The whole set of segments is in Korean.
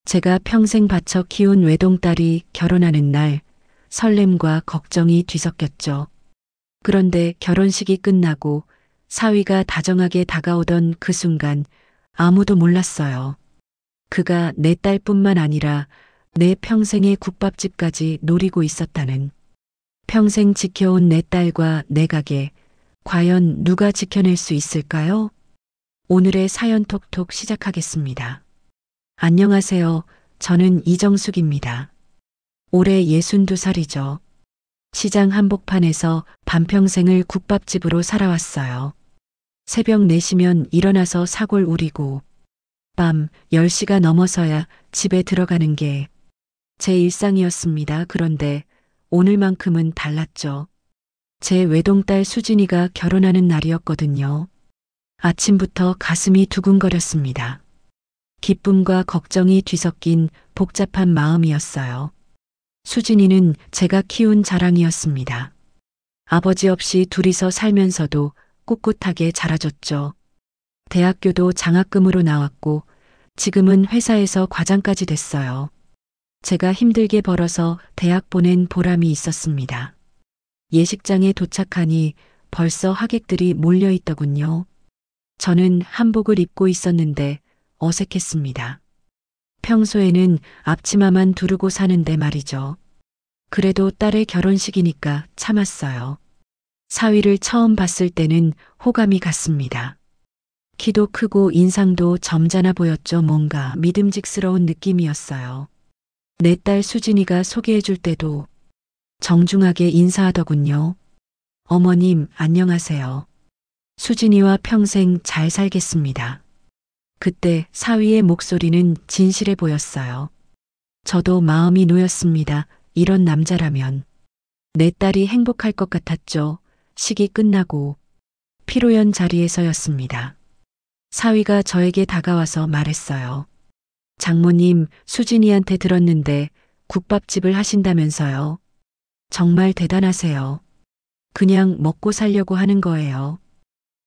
제가 평생 바쳐 키운 외동딸이 결혼하는 날 설렘과 걱정이 뒤섞였죠. 그런데 결혼식이 끝나고 사위가 다정하게 다가오던 그 순간 아무도 몰랐어요. 그가 내 딸뿐만 아니라 내 평생의 국밥집까지 노리고 있었다는. 평생 지켜온 내 딸과 내 가게, 과연 누가 지켜낼 수 있을까요? 오늘의 사연 톡톡 시작하겠습니다. 안녕하세요. 저는 이정숙입니다. 올해 62살이죠. 시장 한복판에서 반평생을 국밥집으로 살아왔어요. 새벽 4시면 일어나서 사골 우리고 밤 10시가 넘어서야 집에 들어가는 게 제 일상이었습니다. 그런데 오늘만큼은 달랐죠. 제 외동딸 수진이가 결혼하는 날이었거든요. 아침부터 가슴이 두근거렸습니다. 기쁨과 걱정이 뒤섞인 복잡한 마음이었어요. 수진이는 제가 키운 자랑이었습니다. 아버지 없이 둘이서 살면서도 꿋꿋하게 자라줬죠. 대학교도 장학금으로 나왔고 지금은 회사에서 과장까지 됐어요. 제가 힘들게 벌어서 대학 보낸 보람이 있었습니다. 예식장에 도착하니 벌써 하객들이 몰려 있더군요. 저는 한복을 입고 있었는데 어색했습니다. 평소에는 앞치마만 두르고 사는데 말이죠. 그래도 딸의 결혼식이니까 참았어요. 사위를 처음 봤을 때는 호감이 갔습니다. 키도 크고 인상도 점잖아 보였죠. 뭔가 믿음직스러운 느낌이었어요. 내 딸 수진이가 소개해줄 때도 정중하게 인사하더군요. 어머님, 안녕하세요. 수진이와 평생 잘 살겠습니다. 그때 사위의 목소리는 진실해 보였어요. 저도 마음이 놓였습니다. 이런 남자라면. 내 딸이 행복할 것 같았죠. 식이 끝나고 피로연 자리에서였습니다. 사위가 저에게 다가와서 말했어요. 장모님, 수진이한테 들었는데 국밥집을 하신다면서요. 정말 대단하세요. 그냥 먹고 살려고 하는 거예요.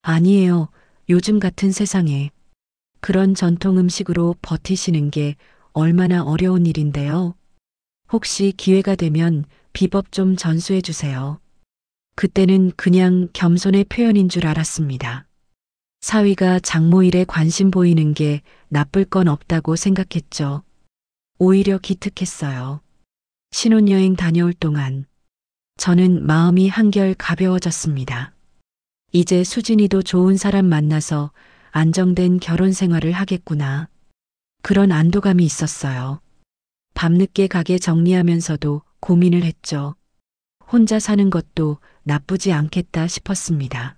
아니에요. 요즘 같은 세상에 그런 전통 음식으로 버티시는 게 얼마나 어려운 일인데요. 혹시 기회가 되면 비법 좀 전수해 주세요. 그때는 그냥 겸손의 표현인 줄 알았습니다. 사위가 장모 일에 관심 보이는 게 나쁠 건 없다고 생각했죠. 오히려 기특했어요. 신혼여행 다녀올 동안 저는 마음이 한결 가벼워졌습니다. 이제 수진이도 좋은 사람 만나서 안정된 결혼 생활을 하겠구나. 그런 안도감이 있었어요. 밤늦게 가게 정리하면서도 고민을 했죠. 혼자 사는 것도 나쁘지 않겠다 싶었습니다.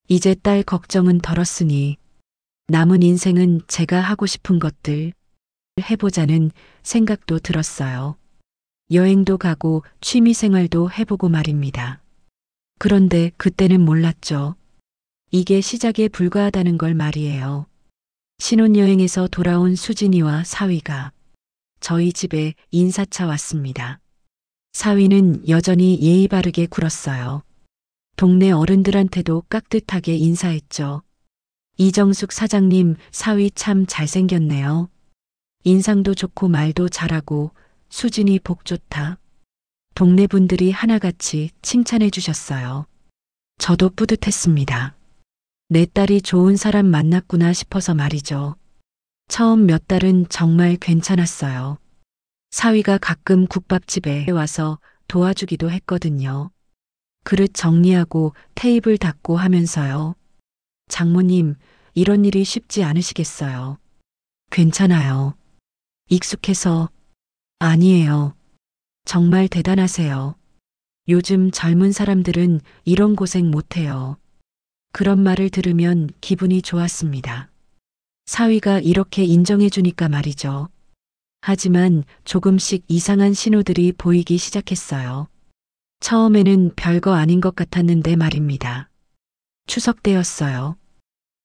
이제 딸 걱정은 덜었으니 남은 인생은 제가 하고 싶은 것들 해보자는 생각도 들었어요. 여행도 가고 취미 생활도 해보고 말입니다. 그런데 그때는 몰랐죠. 이게 시작에 불과하다는 걸 말이에요. 신혼여행에서 돌아온 수진이와 사위가 저희 집에 인사차 왔습니다. 사위는 여전히 예의 바르게 굴었어요. 동네 어른들한테도 깍듯하게 인사했죠. 이정숙 사장님, 사위 참 잘생겼네요. 인상도 좋고 말도 잘하고 수진이 복 좋다. 동네 분들이 하나같이 칭찬해 주셨어요. 저도 뿌듯했습니다. 내 딸이 좋은 사람 만났구나 싶어서 말이죠. 처음 몇 달은 정말 괜찮았어요. 사위가 가끔 국밥집에 와서 도와주기도 했거든요. 그릇 정리하고 테이블 닦고 하면서요. 장모님, 이런 일이 쉽지 않으시겠어요. 괜찮아요. 익숙해서. 아니에요. 정말 대단하세요. 요즘 젊은 사람들은 이런 고생 못해요. 그런 말을 들으면 기분이 좋았습니다. 사위가 이렇게 인정해 주니까 말이죠. 하지만 조금씩 이상한 신호들이 보이기 시작했어요. 처음에는 별거 아닌 것 같았는데 말입니다. 추석 때였어요.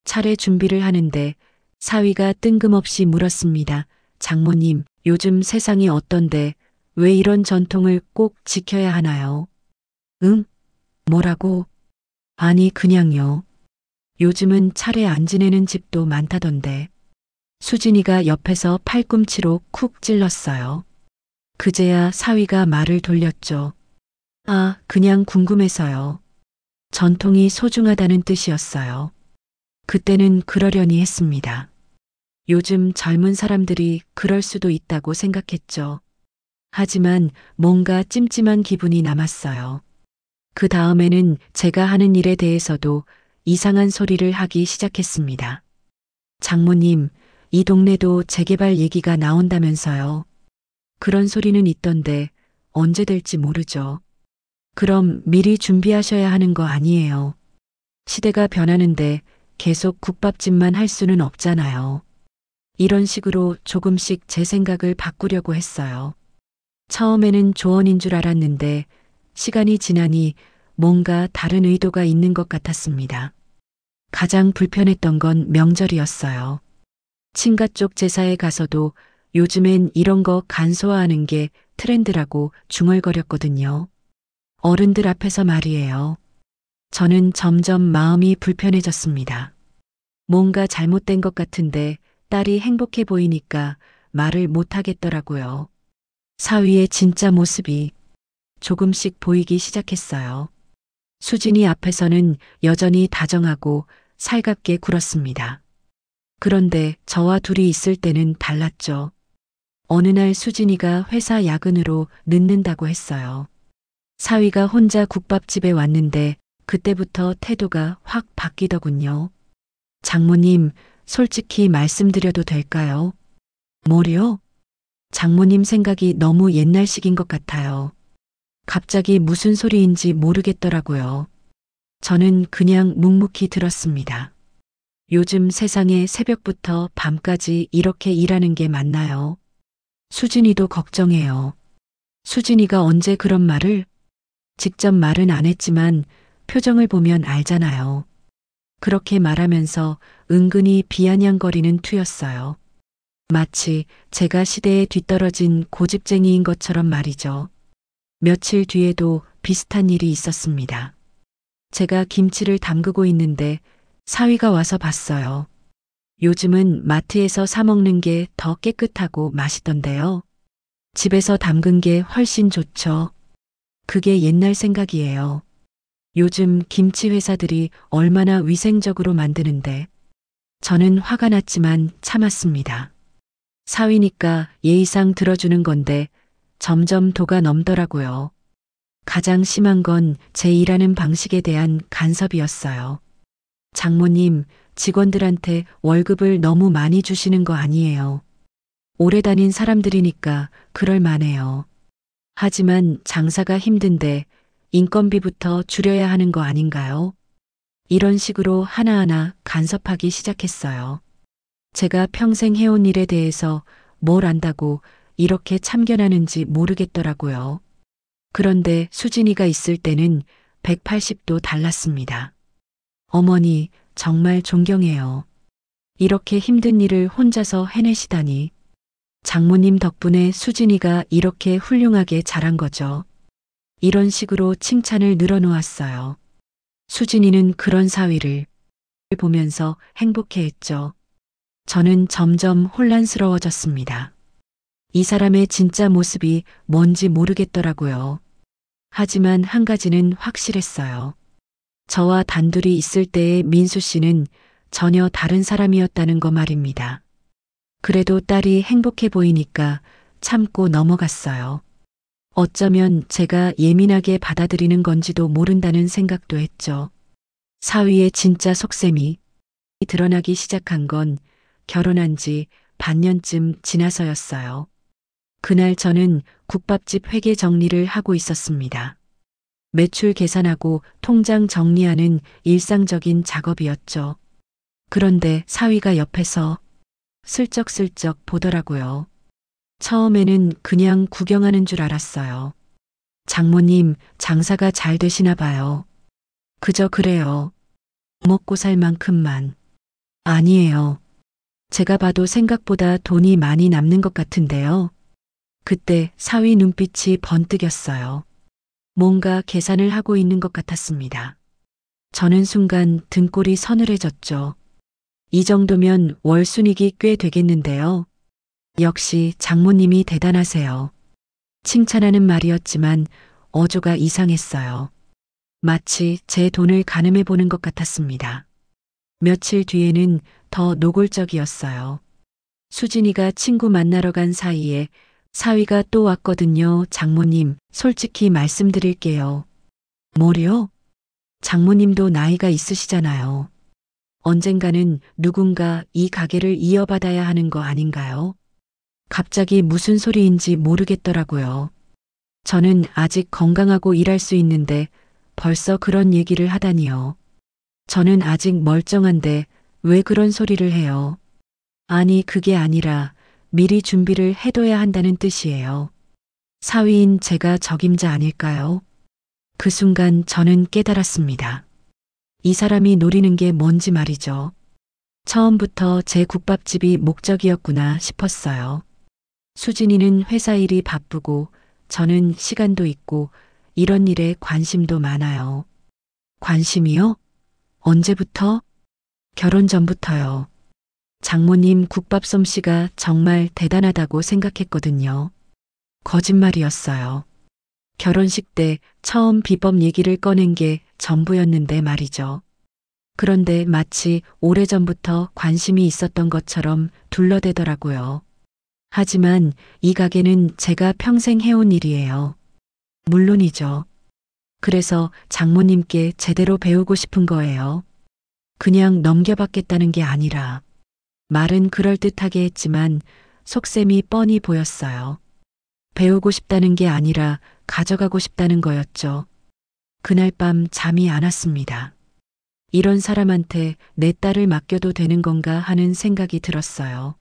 차례 준비를 하는데 사위가 뜬금없이 물었습니다. 장모님, 요즘 세상이 어떤데 왜 이런 전통을 꼭 지켜야 하나요? 응? 뭐라고? 아니, 그냥요. 요즘은 차례 안 지내는 집도 많다던데. 수진이가 옆에서 팔꿈치로 쿡 찔렀어요. 그제야 사위가 말을 돌렸죠. 아, 그냥 궁금해서요. 전통이 소중하다는 뜻이었어요. 그때는 그러려니 했습니다. 요즘 젊은 사람들이 그럴 수도 있다고 생각했죠. 하지만 뭔가 찜찜한 기분이 남았어요. 그 다음에는 제가 하는 일에 대해서도 이상한 소리를 하기 시작했습니다. 장모님, 이 동네도 재개발 얘기가 나온다면서요. 그런 소리는 있던데 언제 될지 모르죠. 그럼 미리 준비하셔야 하는 거 아니에요. 시대가 변하는데 계속 국밥집만 할 수는 없잖아요. 이런 식으로 조금씩 제 생각을 바꾸려고 했어요. 처음에는 조언인 줄 알았는데 시간이 지나니 뭔가 다른 의도가 있는 것 같았습니다. 가장 불편했던 건 명절이었어요. 친가 쪽 제사에 가서도 요즘엔 이런 거 간소화하는 게 트렌드라고 중얼거렸거든요. 어른들 앞에서 말이에요. 저는 점점 마음이 불편해졌습니다. 뭔가 잘못된 것 같은데 딸이 행복해 보이니까 말을 못 하겠더라고요. 사위의 진짜 모습이 조금씩 보이기 시작했어요. 수진이 앞에서는 여전히 다정하고 살갑게 굴었습니다. 그런데 저와 둘이 있을 때는 달랐죠. 어느 날 수진이가 회사 야근으로 늦는다고 했어요. 사위가 혼자 국밥집에 왔는데 그때부터 태도가 확 바뀌더군요. 장모님, 솔직히 말씀드려도 될까요? 뭐요? 장모님 생각이 너무 옛날식인 것 같아요. 갑자기 무슨 소리인지 모르겠더라고요. 저는 그냥 묵묵히 들었습니다. 요즘 세상에 새벽부터 밤까지 이렇게 일하는 게 맞나요? 수진이도 걱정해요. 수진이가 언제 그런 말을? 직접 말은 안 했지만 표정을 보면 알잖아요. 그렇게 말하면서 은근히 비아냥거리는 투였어요. 마치 제가 시대에 뒤떨어진 고집쟁이인 것처럼 말이죠. 며칠 뒤에도 비슷한 일이 있었습니다. 제가 김치를 담그고 있는데 사위가 와서 봤어요. 요즘은 마트에서 사 먹는 게 더 깨끗하고 맛있던데요. 집에서 담근 게 훨씬 좋죠. 그게 옛날 생각이에요. 요즘 김치 회사들이 얼마나 위생적으로 만드는데. 저는 화가 났지만 참았습니다. 사위니까 예의상 들어주는 건데 점점 도가 넘더라고요. 가장 심한 건 제 일하는 방식에 대한 간섭이었어요. 장모님, 직원들한테 월급을 너무 많이 주시는 거 아니에요. 오래 다닌 사람들이니까 그럴 만해요. 하지만 장사가 힘든데 인건비부터 줄여야 하는 거 아닌가요? 이런 식으로 하나하나 간섭하기 시작했어요. 제가 평생 해온 일에 대해서 뭘 안다고 이렇게 참견하는지 모르겠더라고요. 그런데 수진이가 있을 때는 180도 달랐습니다. 어머니, 정말 존경해요. 이렇게 힘든 일을 혼자서 해내시다니. 장모님 덕분에 수진이가 이렇게 훌륭하게 자란 거죠. 이런 식으로 칭찬을 늘어놓았어요. 수진이는 그런 사위를 보면서 행복해했죠. 저는 점점 혼란스러워졌습니다. 이 사람의 진짜 모습이 뭔지 모르겠더라고요. 하지만 한 가지는 확실했어요. 저와 단둘이 있을 때의 민수 씨는 전혀 다른 사람이었다는 거 말입니다. 그래도 딸이 행복해 보이니까 참고 넘어갔어요. 어쩌면 제가 예민하게 받아들이는 건지도 모른다는 생각도 했죠. 사위의 진짜 속셈이 드러나기 시작한 건 결혼한 지 반년쯤 지나서였어요. 그날 저는 국밥집 회계 정리를 하고 있었습니다. 매출 계산하고 통장 정리하는 일상적인 작업이었죠. 그런데 사위가 옆에서 슬쩍슬쩍 보더라고요. 처음에는 그냥 구경하는 줄 알았어요. 장모님, 장사가 잘 되시나 봐요. 그저 그래요. 먹고 살 만큼만. 아니에요. 제가 봐도 생각보다 돈이 많이 남는 것 같은데요. 그때 사위 눈빛이 번뜩였어요. 뭔가 계산을 하고 있는 것 같았습니다. 저는 순간 등골이 서늘해졌죠. 이 정도면 월 순이익이 꽤 되겠는데요. 역시 장모님이 대단하세요. 칭찬하는 말이었지만 어조가 이상했어요. 마치 제 돈을 가늠해 보는 것 같았습니다. 며칠 뒤에는 더 노골적이었어요. 수진이가 친구 만나러 간 사이에 사위가 또 왔거든요. 장모님, 솔직히 말씀드릴게요. 뭐요? 장모님도 나이가 있으시잖아요. 언젠가는 누군가 이 가게를 이어받아야 하는 거 아닌가요? 갑자기 무슨 소리인지 모르겠더라고요. 저는 아직 건강하고 일할 수 있는데 벌써 그런 얘기를 하다니요. 저는 아직 멀쩡한데 왜 그런 소리를 해요? 아니, 그게 아니라 미리 준비를 해둬야 한다는 뜻이에요. 사위인 제가 적임자 아닐까요? 그 순간 저는 깨달았습니다. 이 사람이 노리는 게 뭔지 말이죠. 처음부터 제 국밥집이 목적이었구나 싶었어요. 수진이는 회사 일이 바쁘고 저는 시간도 있고 이런 일에 관심도 많아요. 관심이요? 언제부터? 결혼 전부터요. 장모님 국밥 솜씨가 정말 대단하다고 생각했거든요. 거짓말이었어요. 결혼식 때 처음 비법 얘기를 꺼낸 게 전부였는데 말이죠. 그런데 마치 오래전부터 관심이 있었던 것처럼 둘러대더라고요. 하지만 이 가게는 제가 평생 해온 일이에요. 물론이죠. 그래서 장모님께 제대로 배우고 싶은 거예요. 그냥 넘겨받겠다는 게 아니라. 말은 그럴듯하게 했지만 속셈이 뻔히 보였어요. 배우고 싶다는 게 아니라 가져가고 싶다는 거였죠. 그날 밤 잠이 안 왔습니다. 이런 사람한테 내 딸을 맡겨도 되는 건가 하는 생각이 들었어요.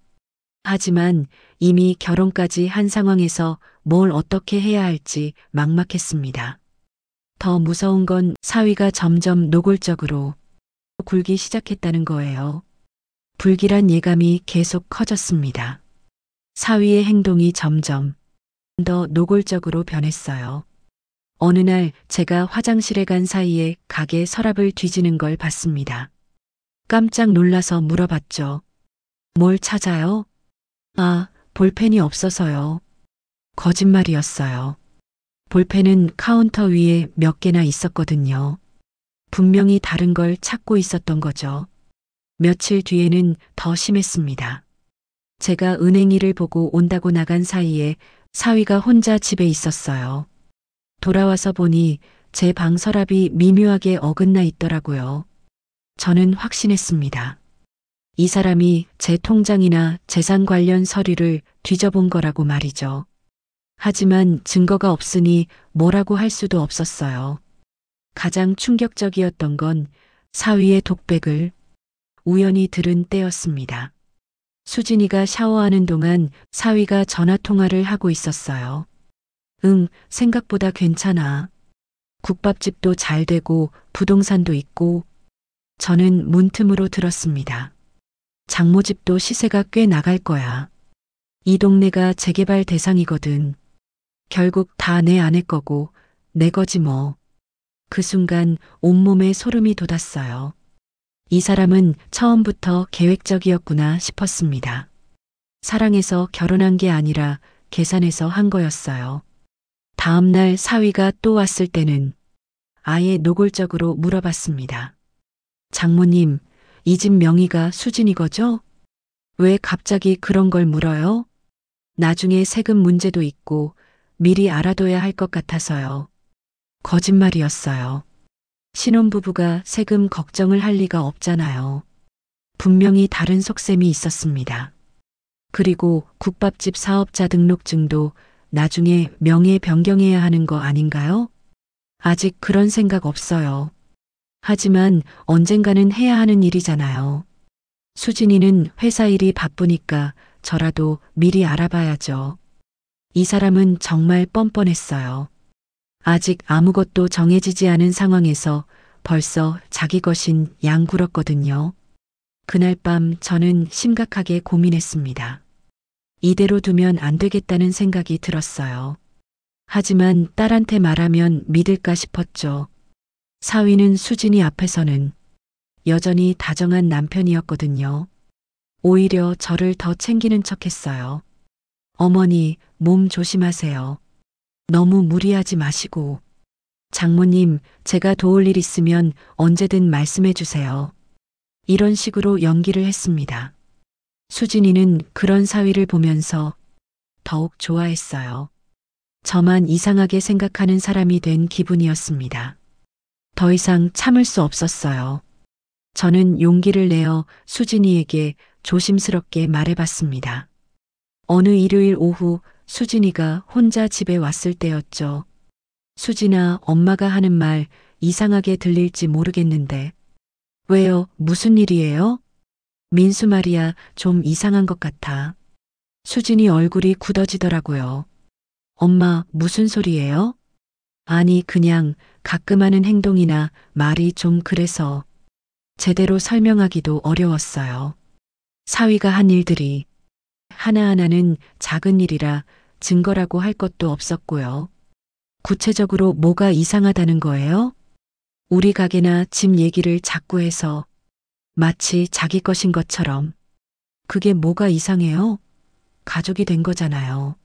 하지만 이미 결혼까지 한 상황에서 뭘 어떻게 해야 할지 막막했습니다. 더 무서운 건 사위가 점점 노골적으로 굴기 시작했다는 거예요. 불길한 예감이 계속 커졌습니다. 사위의 행동이 점점 더 노골적으로 변했어요. 어느 날 제가 화장실에 간 사이에 가게 서랍을 뒤지는 걸 봤습니다. 깜짝 놀라서 물어봤죠. 뭘 찾아요? 아, 볼펜이 없어서요. 거짓말이었어요. 볼펜은 카운터 위에 몇 개나 있었거든요. 분명히 다른 걸 찾고 있었던 거죠. 며칠 뒤에는 더 심했습니다. 제가 은행 일을 보고 온다고 나간 사이에 사위가 혼자 집에 있었어요. 돌아와서 보니 제 방 서랍이 미묘하게 어긋나 있더라고요. 저는 확신했습니다. 이 사람이 제 통장이나 재산 관련 서류를 뒤져본 거라고 말이죠. 하지만 증거가 없으니 뭐라고 할 수도 없었어요. 가장 충격적이었던 건 사위의 독백을 우연히 들은 때였습니다. 수진이가 샤워하는 동안 사위가 전화 통화를 하고 있었어요. 응, 생각보다 괜찮아. 국밥집도 잘 되고 부동산도 있고. 저는 문틈으로 들었습니다. 장모집도 시세가 꽤 나갈 거야. 이 동네가 재개발 대상이거든. 결국 다 내 아내 거고 내 거지 뭐. 그 순간 온몸에 소름이 돋았어요. 이 사람은 처음부터 계획적이었구나 싶었습니다. 사랑해서 결혼한 게 아니라 계산해서 한 거였어요. 다음 날 사위가 또 왔을 때는 아예 노골적으로 물어봤습니다. 장모님, 이 집 명의가 수진이 거죠? 왜 갑자기 그런 걸 물어요? 나중에 세금 문제도 있고 미리 알아둬야 할 것 같아서요. 거짓말이었어요. 신혼부부가 세금 걱정을 할 리가 없잖아요. 분명히 다른 속셈이 있었습니다. 그리고 국밥집 사업자 등록증도 나중에 명예 변경해야 하는 거 아닌가요? 아직 그런 생각 없어요. 하지만 언젠가는 해야 하는 일이잖아요. 수진이는 회사 일이 바쁘니까 저라도 미리 알아봐야죠. 이 사람은 정말 뻔뻔했어요. 아직 아무것도 정해지지 않은 상황에서 벌써 자기 것인 양 굴었거든요. 그날 밤 저는 심각하게 고민했습니다. 이대로 두면 안 되겠다는 생각이 들었어요. 하지만 딸한테 말하면 믿을까 싶었죠. 사위는 수진이 앞에서는 여전히 다정한 남편이었거든요. 오히려 저를 더 챙기는 척 했어요. 어머니, 몸 조심하세요. 너무 무리하지 마시고. 장모님, 제가 도울 일 있으면 언제든 말씀해 주세요. 이런 식으로 연기를 했습니다. 수진이는 그런 사위를 보면서 더욱 좋아했어요. 저만 이상하게 생각하는 사람이 된 기분이었습니다. 더 이상 참을 수 없었어요. 저는 용기를 내어 수진이에게 조심스럽게 말해봤습니다. 어느 일요일 오후 수진이가 혼자 집에 왔을 때였죠. 수진아, 엄마가 하는 말 이상하게 들릴지 모르겠는데. 왜요? 무슨 일이에요? 민수 말이야, 좀 이상한 것 같아. 수진이 얼굴이 굳어지더라고요. 엄마, 무슨 소리예요? 아니, 그냥 가끔 하는 행동이나 말이 좀 그래서 제대로 설명하기도 어려웠어요. 사위가 한 일들이 하나하나는 작은 일이라 증거라고 할 것도 없었고요. 구체적으로 뭐가 이상하다는 거예요? 우리 가게나 집 얘기를 자꾸 해서 마치 자기 것인 것처럼. 그게 뭐가 이상해요? 가족이 된 거잖아요.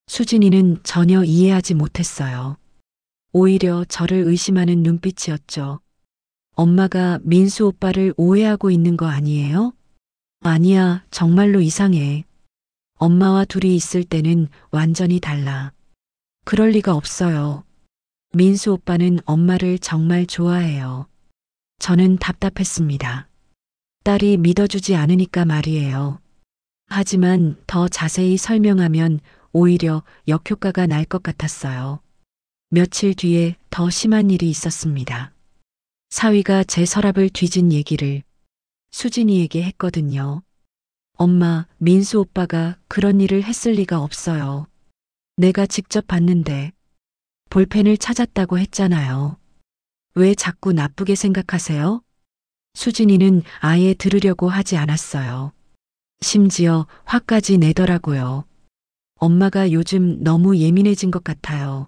수진이는 전혀 이해하지 못했어요. 오히려 저를 의심하는 눈빛이었죠. 엄마가 민수 오빠를 오해하고 있는 거 아니에요? 아니야, 정말로 이상해. 엄마와 둘이 있을 때는 완전히 달라. 그럴 리가 없어요. 민수 오빠는 엄마를 정말 좋아해요. 저는 답답했습니다. 딸이 믿어주지 않으니까 말이에요. 하지만 더 자세히 설명하면 오히려 역효과가 날 것 같았어요. 며칠 뒤에 더 심한 일이 있었습니다. 사위가 제 서랍을 뒤진 얘기를 수진이에게 했거든요. 엄마, 민수 오빠가 그런 일을 했을 리가 없어요. 내가 직접 봤는데 볼펜을 찾았다고 했잖아요. 왜 자꾸 나쁘게 생각하세요? 수진이는 아예 들으려고 하지 않았어요. 심지어 화까지 내더라고요. 엄마가 요즘 너무 예민해진 것 같아요.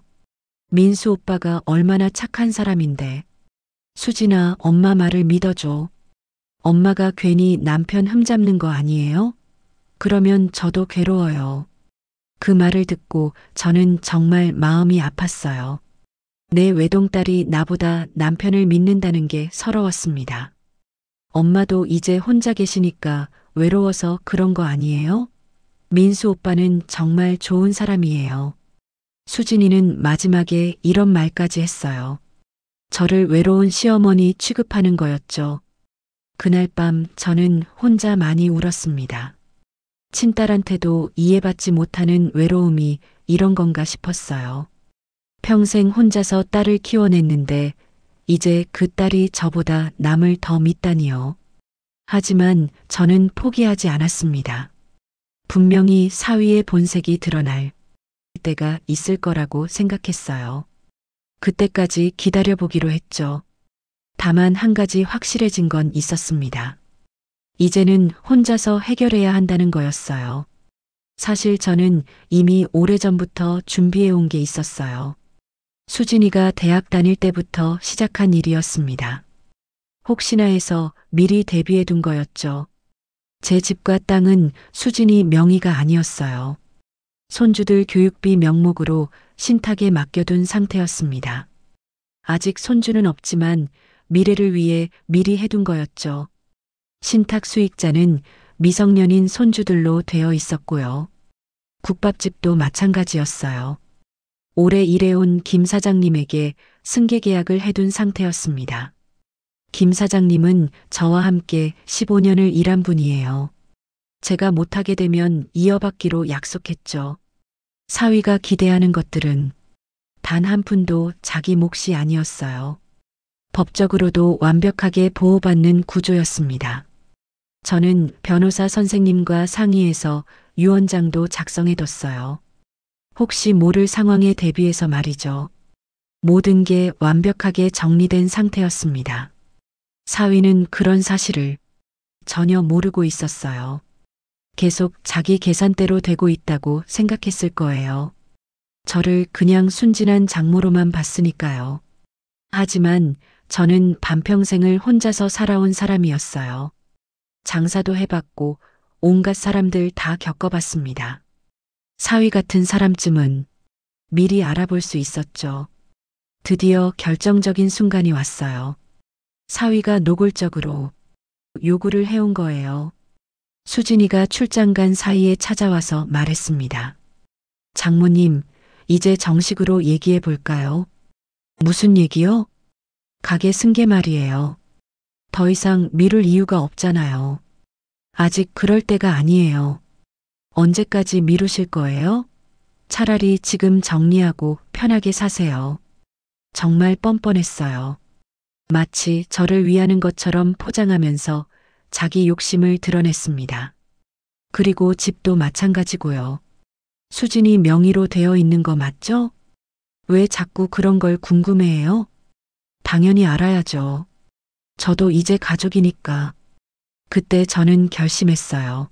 민수 오빠가 얼마나 착한 사람인데. 수진아, 엄마 말을 믿어줘. 엄마가 괜히 남편 흠잡는 거 아니에요? 그러면 저도 괴로워요. 그 말을 듣고 저는 정말 마음이 아팠어요. 내 외동딸이 나보다 남편을 믿는다는 게 서러웠습니다. 엄마도 이제 혼자 계시니까 외로워서 그런 거 아니에요? 민수 오빠는 정말 좋은 사람이에요. 수진이는 마지막에 이런 말까지 했어요. 저를 외로운 시어머니 취급하는 거였죠. 그날 밤 저는 혼자 많이 울었습니다. 친딸한테도 이해받지 못하는 외로움이 이런 건가 싶었어요. 평생 혼자서 딸을 키워냈는데 이제 그 딸이 저보다 남을 더 믿다니요. 하지만 저는 포기하지 않았습니다. 분명히 사위의 본색이 드러날 때가 있을 거라고 생각했어요. 그때까지 기다려보기로 했죠. 다만 한 가지 확실해진 건 있었습니다. 이제는 혼자서 해결해야 한다는 거였어요. 사실 저는 이미 오래전부터 준비해온 게 있었어요. 수진이가 대학 다닐 때부터 시작한 일이었습니다. 혹시나 해서 미리 대비해둔 거였죠. 제 집과 땅은 수진이 명의가 아니었어요. 손주들 교육비 명목으로 신탁에 맡겨둔 상태였습니다. 아직 손주는 없지만 미래를 위해 미리 해둔 거였죠. 신탁 수익자는 미성년인 손주들로 되어 있었고요. 국밥집도 마찬가지였어요. 오래 일해온 김 사장님에게 승계 계약을 해둔 상태였습니다. 김 사장님은 저와 함께 15년을 일한 분이에요. 제가 못하게 되면 이어받기로 약속했죠. 사위가 기대하는 것들은 단 한 푼도 자기 몫이 아니었어요. 법적으로도 완벽하게 보호받는 구조였습니다. 저는 변호사 선생님과 상의해서 유언장도 작성해뒀어요. 혹시 모를 상황에 대비해서 말이죠. 모든 게 완벽하게 정리된 상태였습니다. 사위는 그런 사실을 전혀 모르고 있었어요. 계속 자기 계산대로 되고 있다고 생각했을 거예요. 저를 그냥 순진한 장모로만 봤으니까요. 하지만 저는 반평생을 혼자서 살아온 사람이었어요. 장사도 해봤고 온갖 사람들 다 겪어봤습니다. 사위 같은 사람쯤은 미리 알아볼 수 있었죠. 드디어 결정적인 순간이 왔어요. 사위가 노골적으로 요구를 해온 거예요. 수진이가 출장 간 사이에 찾아와서 말했습니다. 장모님, 이제 정식으로 얘기해 볼까요? 무슨 얘기요? 가게 승계 말이에요. 더 이상 미룰 이유가 없잖아요. 아직 그럴 때가 아니에요. 언제까지 미루실 거예요? 차라리 지금 정리하고 편하게 사세요. 정말 뻔뻔했어요. 마치 저를 위하는 것처럼 포장하면서 자기 욕심을 드러냈습니다. 그리고 집도 마찬가지고요. 수진이 명의로 되어 있는 거 맞죠? 왜 자꾸 그런 걸 궁금해해요? 당연히 알아야죠. 저도 이제 가족이니까. 그때 저는 결심했어요.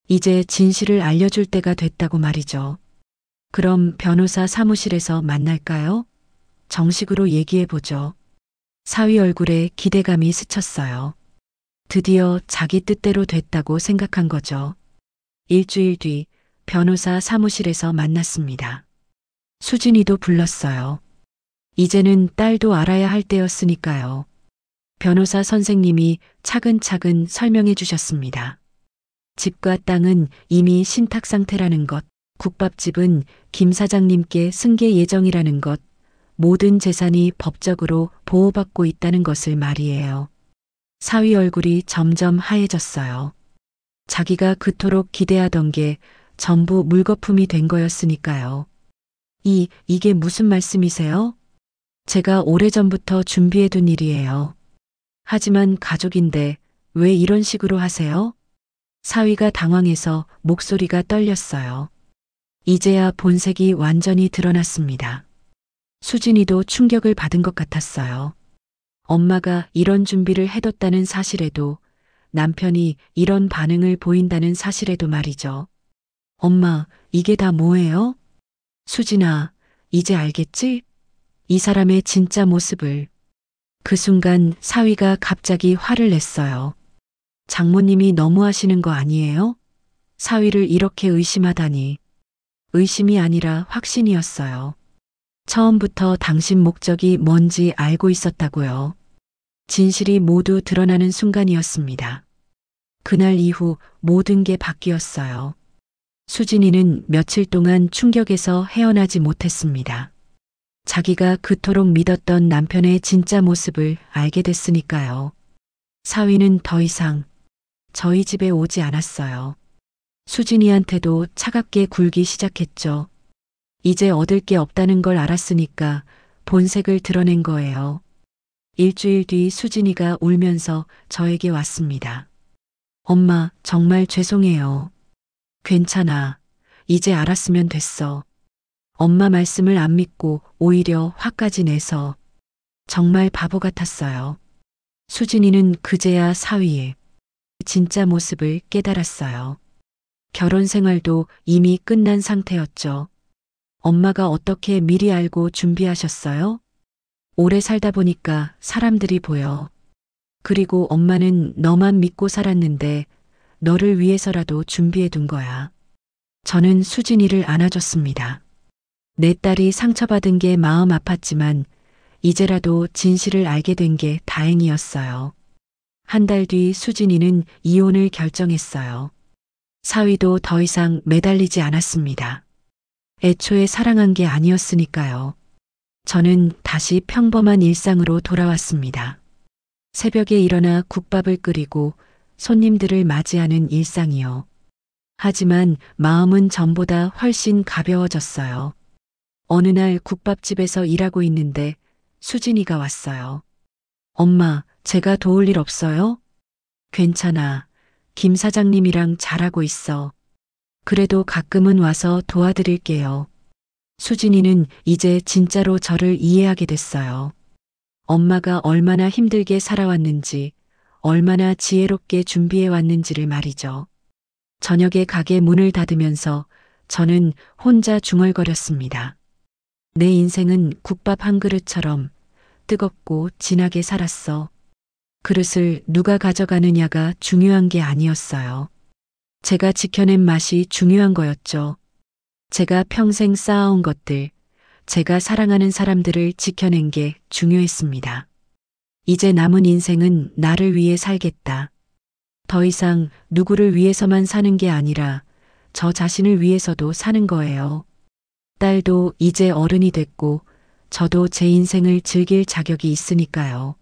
이제 진실을 알려줄 때가 됐다고 말이죠. 그럼 변호사 사무실에서 만날까요? 정식으로 얘기해보죠. 사위 얼굴에 기대감이 스쳤어요. 드디어 자기 뜻대로 됐다고 생각한 거죠. 일주일 뒤 변호사 사무실에서 만났습니다. 수진이도 불렀어요. 이제는 딸도 알아야 할 때였으니까요. 변호사 선생님이 차근차근 설명해 주셨습니다. 집과 땅은 이미 신탁 상태라는 것, 국밥집은 김 사장님께 승계 예정이라는 것, 모든 재산이 법적으로 보호받고 있다는 것을 말이에요. 사위 얼굴이 점점 하얘졌어요. 자기가 그토록 기대하던 게 전부 물거품이 된 거였으니까요. 이게 무슨 말씀이세요? 제가 오래전부터 준비해둔 일이에요. 하지만 가족인데 왜 이런 식으로 하세요? 사위가 당황해서 목소리가 떨렸어요. 이제야 본색이 완전히 드러났습니다. 수진이도 충격을 받은 것 같았어요. 엄마가 이런 준비를 해뒀다는 사실에도, 남편이 이런 반응을 보인다는 사실에도 말이죠. 엄마, 이게 다 뭐예요? 수진아, 이제 알겠지? 이 사람의 진짜 모습을. 그 순간 사위가 갑자기 화를 냈어요. 장모님이 너무하시는 거 아니에요? 사위를 이렇게 의심하다니. 의심이 아니라 확신이었어요. 처음부터 당신 목적이 뭔지 알고 있었다고요. 진실이 모두 드러나는 순간이었습니다. 그날 이후 모든 게 바뀌었어요. 수진이는 며칠 동안 충격에서 헤어나지 못했습니다. 자기가 그토록 믿었던 남편의 진짜 모습을 알게 됐으니까요. 사위는 더 이상 저희 집에 오지 않았어요. 수진이한테도 차갑게 굴기 시작했죠. 이제 얻을 게 없다는 걸 알았으니까 본색을 드러낸 거예요. 일주일 뒤 수진이가 울면서 저에게 왔습니다. 엄마, 정말 죄송해요. 괜찮아. 이제 알았으면 됐어. 엄마 말씀을 안 믿고 오히려 화까지 내서 정말 바보 같았어요. 수진이는 그제야 사위의 진짜 모습을 깨달았어요. 결혼 생활도 이미 끝난 상태였죠. 엄마가 어떻게 미리 알고 준비하셨어요? 오래 살다 보니까 사람들이 보여. 그리고 엄마는 너만 믿고 살았는데 너를 위해서라도 준비해 둔 거야. 저는 수진이를 안아줬습니다. 내 딸이 상처받은 게 마음 아팠지만 이제라도 진실을 알게 된 게 다행이었어요. 한 달 뒤 수진이는 이혼을 결정했어요. 사위도 더 이상 매달리지 않았습니다. 애초에 사랑한 게 아니었으니까요. 저는 다시 평범한 일상으로 돌아왔습니다. 새벽에 일어나 국밥을 끓이고 손님들을 맞이하는 일상이요. 하지만 마음은 전보다 훨씬 가벼워졌어요. 어느 날 국밥집에서 일하고 있는데 수진이가 왔어요. 엄마, 제가 도울 일 없어요? 괜찮아. 김 사장님이랑 잘하고 있어. 그래도 가끔은 와서 도와드릴게요. 수진이는 이제 진짜로 저를 이해하게 됐어요. 엄마가 얼마나 힘들게 살아왔는지, 얼마나 지혜롭게 준비해 왔는지를 말이죠. 저녁에 가게 문을 닫으면서 저는 혼자 중얼거렸습니다. 내 인생은 국밥 한 그릇처럼 뜨겁고 진하게 살았어. 그릇을 누가 가져가느냐가 중요한 게 아니었어요. 제가 지켜낸 맛이 중요한 거였죠. 제가 평생 쌓아온 것들, 제가 사랑하는 사람들을 지켜낸 게 중요했습니다. 이제 남은 인생은 나를 위해 살겠다. 더 이상 누구를 위해서만 사는 게 아니라 저 자신을 위해서도 사는 거예요. 딸도 이제 어른이 됐고 저도 제 인생을 즐길 자격이 있으니까요.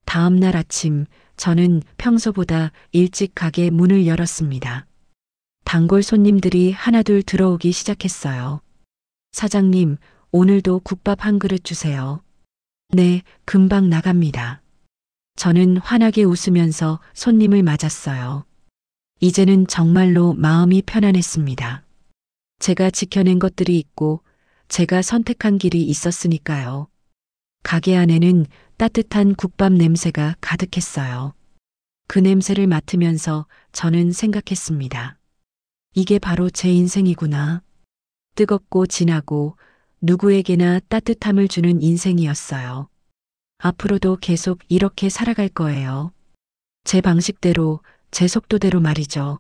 다음 날 아침 저는 평소보다 일찍 가게 문을 열었습니다. 단골 손님들이 하나둘 들어오기 시작했어요. 사장님, 오늘도 국밥 한 그릇 주세요. 네, 금방 나갑니다. 저는 환하게 웃으면서 손님을 맞았어요. 이제는 정말로 마음이 편안했습니다. 제가 지켜낸 것들이 있고 제가 선택한 길이 있었으니까요. 가게 안에는 따뜻한 국밥 냄새가 가득했어요. 그 냄새를 맡으면서 저는 생각했습니다. 이게 바로 제 인생이구나. 뜨겁고 진하고 누구에게나 따뜻함을 주는 인생이었어요. 앞으로도 계속 이렇게 살아갈 거예요. 제 방식대로, 제 속도대로 말이죠.